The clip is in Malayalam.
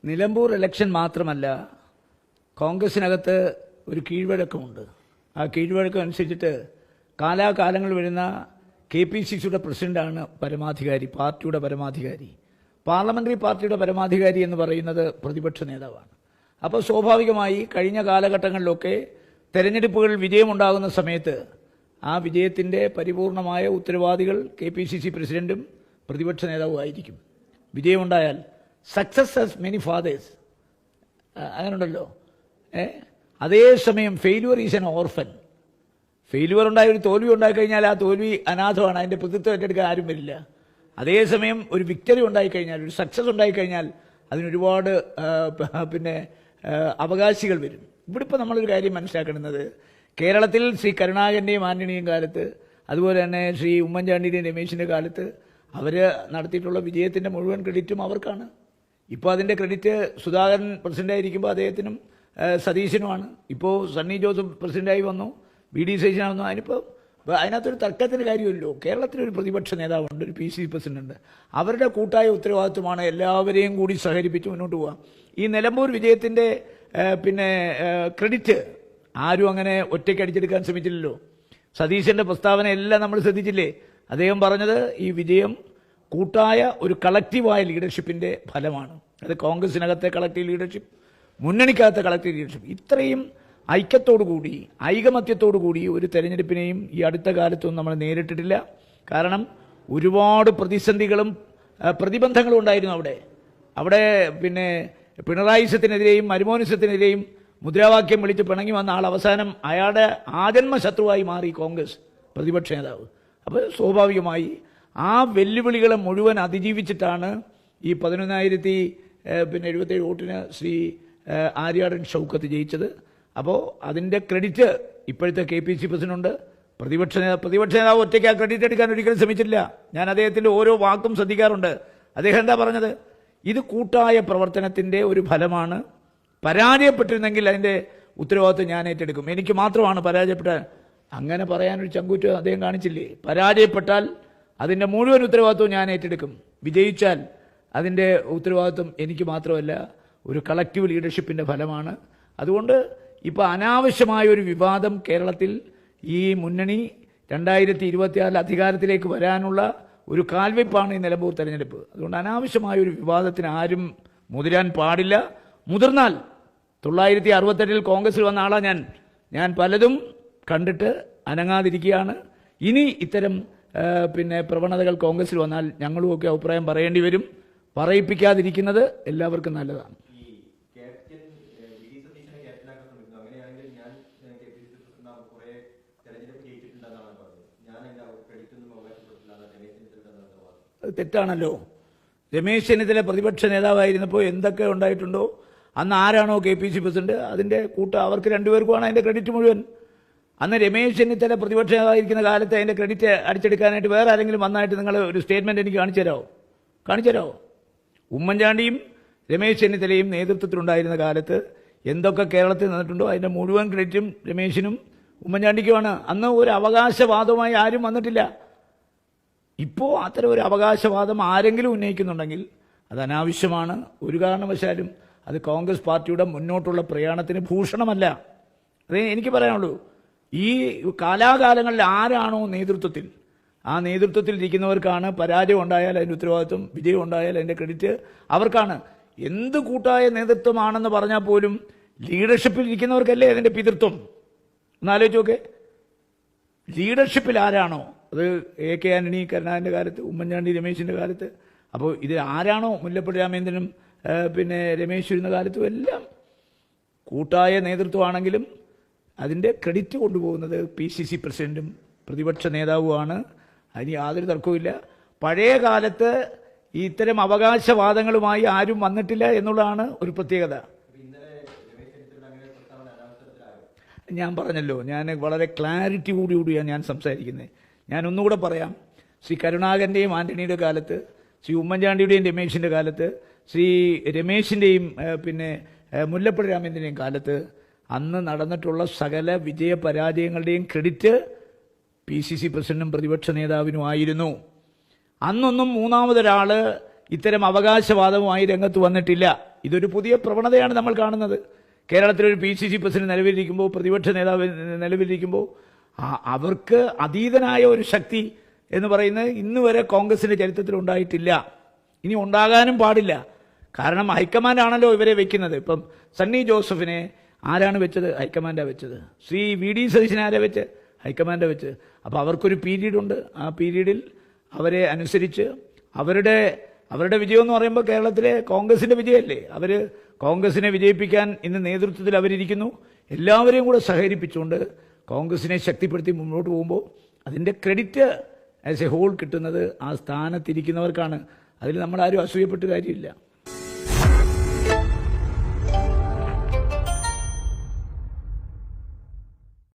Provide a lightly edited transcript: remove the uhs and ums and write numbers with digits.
നിലമ്പൂർ ഇലക്ഷൻ മാത്രമല്ല, കോൺഗ്രസിനകത്ത് ഒരു കീഴ്വഴക്കമുണ്ട്. ആ കീഴ്വഴക്കം അനുസരിച്ചിട്ട് കാലാകാലങ്ങൾ വരുന്ന KPCCയുടെ പ്രസിഡന്റാണ് പരമാധികാരി, പാർട്ടിയുടെ പരമാധികാരി. പാർലമെന്ററി പാർട്ടിയുടെ പരമാധികാരി എന്ന് പറയുന്നത് പ്രതിപക്ഷ നേതാവാണ്. അപ്പോൾ സ്വാഭാവികമായി കഴിഞ്ഞ കാലഘട്ടങ്ങളിലൊക്കെ തെരഞ്ഞെടുപ്പുകൾ വിജയമുണ്ടാകുന്ന സമയത്ത് ആ വിജയത്തിൻ്റെ പരിപൂർണമായ ഉത്തരവാദികൾ KPCC പ്രസിഡന്റും പ്രതിപക്ഷ നേതാവും ആയിരിക്കും. വിജയമുണ്ടായാൽ സക്സസ് ഹാസ് മെനി ഫാദേഴ്സ്, അങ്ങനെയുണ്ടല്ലോ. അതേസമയം failure is N orphan. Failure ഉണ്ടായ ഒരു തോൽവി ഉണ്ടായിക്കഴിഞ്ഞാൽ ആ തോൽവി അനാഥമാണ്, അതിൻ്റെ പ്രതിത്വം ഏറ്റെടുക്കാൻ ആരും വരില്ല. അതേസമയം ഒരു വിക്ടറി ഉണ്ടായിക്കഴിഞ്ഞാൽ, ഒരു സക്സസ് ഉണ്ടായിക്കഴിഞ്ഞാൽ അതിനൊരുപാട് അവകാശികൾ വരും. ഇവിടെ ഇപ്പോൾ നമ്മളൊരു കാര്യം മനസ്സിലാക്കുന്നത്, കേരളത്തിൽ ശ്രീ കരുണാകരൻ്റെയും ആന്റണിയും കാലത്ത്, അതുപോലെ തന്നെ ശ്രീ ഉമ്മൻചാണ്ടിയുടെയും രമേശിൻ്റെ കാലത്ത് അവർ നടത്തിയിട്ടുള്ള വിജയത്തിൻ്റെ മുഴുവൻ ക്രെഡിറ്റും അവർക്കാണ്. ഇപ്പോൾ അതിൻ്റെ ക്രെഡിറ്റ് സുധാകരൻ പ്രസിഡൻ്റായിരിക്കുമ്പോൾ അദ്ദേഹത്തിനും സതീശനുമാണ്. ഇപ്പോൾ സണ്ണി ജോസഫ് പ്രസിഡൻ്റായി വന്നു, BD സതീശൻ വന്നു. അതിനകത്തൊരു തർക്കത്തിന് കാര്യമില്ലല്ലോ. കേരളത്തിലൊരു പ്രതിപക്ഷ നേതാവുണ്ട്, ഒരു PCC പ്രസിഡന്റ്. അവരുടെ കൂട്ടായ ഉത്തരവാദിത്വമാണ് എല്ലാവരെയും കൂടി സഹകരിപ്പിച്ച് മുന്നോട്ട് പോകാം. ഈ നിലമ്പൂർ വിജയത്തിൻ്റെ ക്രെഡിറ്റ് ആരും അങ്ങനെ ഒറ്റയ്ക്ക് അടിച്ചെടുക്കാൻ ശ്രമിച്ചില്ലല്ലോ. സതീശൻ്റെ പ്രസ്താവന എല്ലാം നമ്മൾ ശ്രദ്ധിച്ചില്ലേ? അദ്ദേഹം പറഞ്ഞത് ഈ വിജയം കൂട്ടായ ഒരു കളക്റ്റീവായ ലീഡർഷിപ്പിൻ്റെ ഫലമാണ്. അത് കോൺഗ്രസിനകത്തെ കളക്റ്റീവ് ലീഡർഷിപ്പ്, മുന്നണിക്കകത്തെ കളക്റ്റീവ് ലീഡർഷിപ്പ്. ഇത്രയും ഐക്യത്തോടുകൂടി, ഐകമത്യത്തോടുകൂടി ഒരു തെരഞ്ഞെടുപ്പിനെയും ഈ അടുത്ത കാലത്തൊന്നും നമ്മൾ നേരിട്ടിട്ടില്ല. കാരണം ഒരുപാട് പ്രതിസന്ധികളും പ്രതിബന്ധങ്ങളും ഉണ്ടായിരുന്നു അവിടെ പിണറായിസത്തിനെതിരെയും മരുമോനിസത്തിനെതിരെയും മുദ്രാവാക്യം വിളിച്ച് പിണങ്ങി വന്ന ആൾ അവസാനം അയാളുടെ ആജന്മ ശത്രുവായി മാറി കോൺഗ്രസ് പ്രതിപക്ഷ നേതാവ്. അപ്പോൾ സ്വാഭാവികമായി ആ വെല്ലുവിളികളെ മുഴുവൻ അതിജീവിച്ചിട്ടാണ് ഈ 11,077 വോട്ടിന് ശ്രീ ആര്യാടൻ ഷൗക്കത്ത് ജയിച്ചത്. അപ്പോൾ അതിൻ്റെ ക്രെഡിറ്റ് ഇപ്പോഴത്തെ KPCC പ്രസിഡന്റ്. പ്രതിപക്ഷ നേതാവ് ഒറ്റയ്ക്ക് ആ ക്രെഡിറ്റ് എടുക്കാൻ ഒരിക്കലും ശ്രമിച്ചില്ല. ഞാൻ അദ്ദേഹത്തിൻ്റെ ഓരോ വാക്കും ശ്രദ്ധിക്കാറുണ്ട്. അദ്ദേഹം എന്താ പറഞ്ഞത്? ഇത് കൂട്ടായ പ്രവർത്തനത്തിൻ്റെ ഒരു ഫലമാണ്. പരാജയപ്പെട്ടിരുന്നെങ്കിൽ അതിൻ്റെ ഉത്തരവാദിത്വം ഞാൻ ഏറ്റെടുക്കും, എനിക്ക് മാത്രമാണ് പരാജയപ്പെട്ട. അങ്ങനെ പറയാനൊരു ചങ്കൂറ്റം അദ്ദേഹം കാണിച്ചില്ലേ? പരാജയപ്പെട്ടാൽ അതിൻ്റെ മുഴുവൻ ഉത്തരവാദിത്വം ഞാൻ ഏറ്റെടുക്കും, വിജയിച്ചാൽ അതിൻ്റെ ഉത്തരവാദിത്വം എനിക്ക് മാത്രമല്ല, ഒരു കളക്റ്റീവ് ലീഡർഷിപ്പിൻ്റെ ഫലമാണ്. അതുകൊണ്ട് ഇപ്പോൾ അനാവശ്യമായ ഒരു വിവാദം കേരളത്തിൽ ഈ മുന്നണി 2026 അധികാരത്തിലേക്ക് വരാനുള്ള ഒരു കാൽവെപ്പാണ് ഈ നിലമ്പൂർ തെരഞ്ഞെടുപ്പ്. അതുകൊണ്ട് അനാവശ്യമായ ഒരു വിവാദത്തിന് ആരും മുതിരാൻ പാടില്ല. മുതിർന്നാൽ 968 കോൺഗ്രസിൽ വന്ന ആളാണ് ഞാൻ പലതും കണ്ടിട്ട് അനങ്ങാതിരിക്കുകയാണ്. ഇനി ഇത്തരം പ്രവണതകൾ കോൺഗ്രസിൽ വന്നാൽ ഞങ്ങളുമൊക്കെ അഭിപ്രായം പറയേണ്ടി വരും. പറയിപ്പിക്കാതിരിക്കുന്നത് എല്ലാവർക്കും നല്ലതാണ്. അത് തെറ്റാണല്ലോ. രമേശ് ചെന്നിത്തല പ്രതിപക്ഷ നേതാവായിരുന്നപ്പോൾ എന്തൊക്കെ ഉണ്ടായിട്ടുണ്ടോ, അന്ന് ആരാണോ KPCC പ്രസിഡന്റ് അതിൻ്റെ അവർക്ക് രണ്ടുപേർക്കുമാണ് അതിൻ്റെ ക്രെഡിറ്റ് മുഴുവൻ. അന്ന് രമേശ് ചെന്നിത്തല പ്രതിപക്ഷ നേതാവായിരിക്കുന്ന കാലത്ത് അതിൻ്റെ ക്രെഡിറ്റ് അടിച്ചെടുക്കാനായിട്ട് വേറെ ആരെങ്കിലും വന്നായിട്ട് നിങ്ങൾ ഒരു സ്റ്റേറ്റ്മെൻറ്റ് എനിക്ക് കാണിച്ചു തരാമോ? ഉമ്മൻചാണ്ടിയും രമേശ് ചെന്നിത്തലയും നേതൃത്വത്തിലുണ്ടായിരുന്ന കാലത്ത് എന്തൊക്കെ കേരളത്തിൽ നിന്നിട്ടുണ്ടോ അതിൻ്റെ മുഴുവൻ ക്രെഡിറ്റും രമേശിനും ഉമ്മൻചാണ്ടിക്കുമാണ്. അന്ന് ഒരു അവകാശവാദവുമായി ആരും വന്നിട്ടില്ല. ഇപ്പോൾ അത്തരം ഒരു അവകാശവാദം ആരെങ്കിലും ഉന്നയിക്കുന്നുണ്ടെങ്കിൽ അത് അനാവശ്യമാണ്. ഒരു കാരണവശാലും അത് കോൺഗ്രസ് പാർട്ടിയുടെ മുന്നോട്ടുള്ള പ്രയാണത്തിന് ഭൂഷണമല്ല. അതേ എനിക്ക് പറയാനുള്ളൂ. ഈ കാലാകാലങ്ങളിൽ ആരാണോ നേതൃത്വത്തിൽ, ആ നേതൃത്വത്തിൽ ഇരിക്കുന്നവർക്കാണ് പരാജയം ഉണ്ടായാൽ അതിൻ്റെ ഉത്തരവാദിത്വം, വിജയം ഉണ്ടായാൽ അതിൻ്റെ ക്രെഡിറ്റ് അവർക്കാണ്. എന്ത് കൂട്ടായ നേതൃത്വമാണെന്ന് പറഞ്ഞാൽ പോലും ലീഡർഷിപ്പിൽ ഇരിക്കുന്നവർക്കല്ലേ അതിൻ്റെ പിതൃത്വം. ഒന്നാലോചിച്ച് നോക്കെ, ലീഡർഷിപ്പിൽ ആരാണോ, അത് AK ആന്റണി കരുണാകരൻ്റെ കാലത്ത്, ഉമ്മൻചാണ്ടി രമേശിൻ്റെ കാലത്ത്, അപ്പോൾ ഇത് ആരാണോ മുല്ലപ്പള്ളി രാമചന്ദ്രനും രമേശ് ഇരുന്ന കാലത്തും എല്ലാം കൂട്ടായ നേതൃത്വമാണെങ്കിലും അതിൻ്റെ ക്രെഡിറ്റ് കൊണ്ടുപോകുന്നത് PCC പ്രസിഡന്റും പ്രതിപക്ഷ നേതാവുമാണ്. അതിന് യാതൊരു തർക്കവുമില്ല. പഴയ കാലത്ത് ഇത്തരം അവകാശവാദങ്ങളുമായി ആരും വന്നിട്ടില്ല എന്നുള്ളതാണ് ഒരു പ്രത്യേകത. ഞാൻ പറഞ്ഞല്ലോ, ഞാൻ വളരെ ക്ലാരിറ്റി കൂടിയാണ് ഞാൻ സംസാരിക്കുന്നത്. ഞാൻ ഒന്നുകൂടെ പറയാം. ശ്രീ കരുണാകരൻ്റെയും ആന്റണിയുടെ കാലത്ത്, ശ്രീ ഉമ്മൻചാണ്ടിയുടെയും രമേശിൻ്റെ കാലത്ത്, ശ്രീ രമേശിൻ്റെയും മുല്ലപ്പള്ളി രാമചന്ദ്രൻ്റെയും കാലത്ത് അന്ന് നടന്നിട്ടുള്ള സകല വിജയപരാജയങ്ങളുടെയും ക്രെഡിറ്റ് PCC പ്രസിഡന്റും പ്രതിപക്ഷ നേതാവിനുമായിരുന്നു. അന്നൊന്നും മൂന്നാമതൊരാൾ ഇത്തരം അവകാശവാദവുമായി രംഗത്ത് വന്നിട്ടില്ല. ഇതൊരു പുതിയ പ്രവണതയാണ് നമ്മൾ കാണുന്നത്. കേരളത്തിലൊരു PCC പ്രസിഡന്റ് നിലവിലിരിക്കുമ്പോൾ, പ്രതിപക്ഷ നേതാവ് നിലവിലിരിക്കുമ്പോൾ അവർക്ക് അതീതനായ ഒരു ശക്തി എന്ന് പറയുന്നത് ഇന്ന് വരെ കോൺഗ്രസിൻ്റെ ചരിത്രത്തിൽ ഉണ്ടായിട്ടില്ല, ഇനി ഉണ്ടാകാനും പാടില്ല. കാരണം ഹൈക്കമാൻഡാണല്ലോ ഇവരെ വെക്കുന്നത്. ഇപ്പം സണ്ണി ജോസഫിനെ ആരാണ് വെച്ചത്? ഹൈക്കമാൻഡാണ് വെച്ചത്. ശ്രീ VD സതീശനെ ആരാ വെച്ച്? ഹൈക്കമാൻഡാണ് വെച്ചത്. അപ്പോൾ അവർക്കൊരു പീരീഡുണ്ട്. ആ പീരീഡിൽ അവരെ അനുസരിച്ച് അവരുടെ വിജയം എന്ന് പറയുമ്പോൾ കേരളത്തിലെ കോൺഗ്രസിൻ്റെ വിജയമല്ലേ. അവർ കോൺഗ്രസിനെ വിജയിപ്പിക്കാൻ ഇന്ന് നേതൃത്വത്തിൽ അവരിയ്ക്കുന്നു. എല്ലാവരെയും കൂടെ സഹകരിപ്പിച്ചുകൊണ്ട് കോൺഗ്രസിനെ ശക്തിപ്പെടുത്തി മുന്നോട്ട് പോകുമ്പോൾ അതിൻ്റെ ക്രെഡിറ്റ് ആസ് എ ഹോൾ കിട്ടുന്നത് ആ സ്ഥാനത്തിരിക്കുന്നവർക്കാണ്. അതിൽ നമ്മളാരും അസൂയപ്പെട്ട് കാര്യമില്ല.